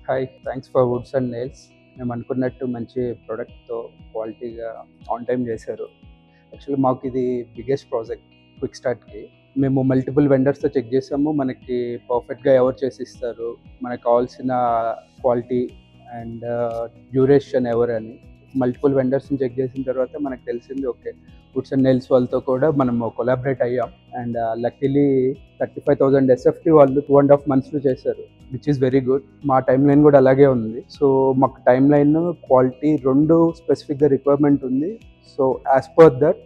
Hi, thanks for Woods and nails. మేము అనుకున్నట్టు మంచి ప్రోడక్ట్తో క్వాలిటీగా ఆన్ టైం చేశారు. యాక్చువల్లీ మాకు ఇది బిగ్గెస్ట్ ప్రాజెక్ట్ క్విక్ స్టార్ట్కి. మేము మల్టిపుల్ వెండర్స్తో చెక్ చేసాము, మనకి పర్ఫెక్ట్గా ఎవరు చేసిస్తారు, మనకు కావాల్సిన క్వాలిటీ అండ్ డ్యూరేషన్ ఎవరని మల్టిపుల్ వెండర్స్ని చెక్ చేసిన తర్వాత మనకు తెలిసింది ఓకే, వుడ్స్ అండ్ నెయిల్స్ వాళ్ళతో కూడా మనము కొలాబరేట్ అయ్యాం. అండ్ లక్కీలీ 35,000 ఎస్ఎఫ్టీ వాళ్ళు 2.5 monthsలో చేశారు, విచ్ ఈస్ వెరీ గుడ్. మా టైం లైన్ కూడా అలాగే ఉంది. సో మాకు టైం లైన్, క్వాలిటీ రెండు స్పెసిఫిక్గా రిక్వైర్మెంట్ ఉంది. So as per that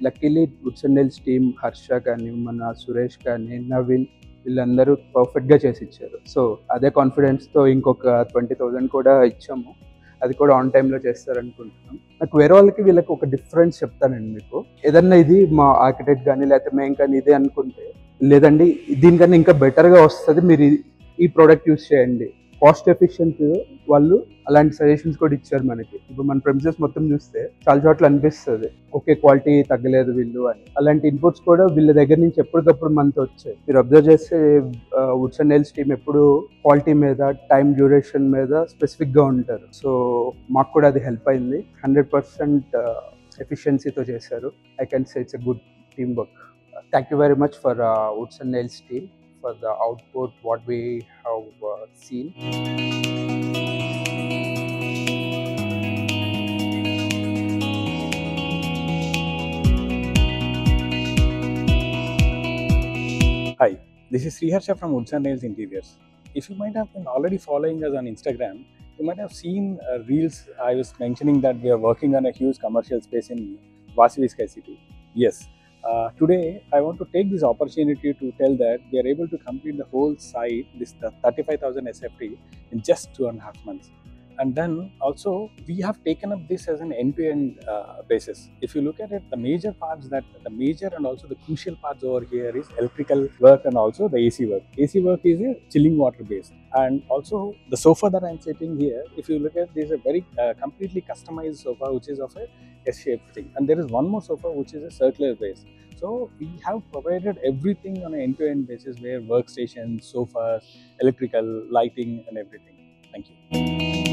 luckily Woods and nails team, Harsha కానీ, మన సురేష్ కానీ, నవీన్, వీళ్ళందరూ పర్ఫెక్ట్గా చేసి ఇచ్చారు. సో అదే కాన్ఫిడెన్స్తో ఇంకొక 20,000 కూడా ఇచ్చాము. అది కూడా ఆన్ టైంలో చేస్తారనుకుంటున్నాం. నాకు వేరే వాళ్ళకి వీళ్ళకి ఒక డిఫరెన్స్ చెప్తానండి మీకు. ఏదన్నా ఇది మా ఆర్కిటెక్ట్ కానీ లేకపోతే మేము కానీ ఇదే అనుకుంటే, లేదండి దీనికన్నా ఇంకా బెటర్గా వస్తుంది, మీరు ఈ ప్రోడక్ట్ యూస్ చేయండి, కాస్ట్ ఎఫిషియెంట్, వాళ్ళు అలాంటి సజెషన్స్ కూడా ఇచ్చారు మనకి. ఇప్పుడు మన ప్రెమిసెస్ మొత్తం చూస్తే చాలా చోట్ల అనిపిస్తుంది ఓకే క్వాలిటీ తగ్గలేదు వీళ్ళు అని. అలాంటి ఇన్పుట్స్ కూడా వీళ్ళ దగ్గర నుంచి ఎప్పటికప్పుడు మనతో వచ్చాయి. మీరు అబ్జర్వ్ చేస్తే వుడ్స్ అండ్ నెయిల్స్ టీమ్ ఎప్పుడు క్వాలిటీ మీద, టైం డ్యూరేషన్ మీద స్పెసిఫిక్గా ఉంటారు. సో మాకు కూడా అది హెల్ప్ అయింది. 100% ఎఫిషియన్సీతో చేశారు. I can say it's a good team work. Thank you very much for Woods and Nails team for the output what we have seen. Hi, this is Sriharsha from Woods and Nails Interiors. If you might have been already following us on Instagram, you might have seen reels. I was mentioning that we are working on a huge commercial space in Vasavi Sky City. Yes. Today, I want to take this opportunity to tell that we are able to complete the whole site, this 35,000 SFT, in just 2.5 months. And then also, we have taken up this as an end-to-end basis. If you look at it, the major and also the crucial parts over here is electrical work and also the AC work. AC work is a chilling water base. And also the sofa that I'm sitting here, if you look at, this is a very completely customized sofa, which is of a S-shaped thing. And there is one more sofa, which is a circular base. So we have provided everything on an end-to-end basis, where workstations, sofas, electrical, lighting and everything. Thank you.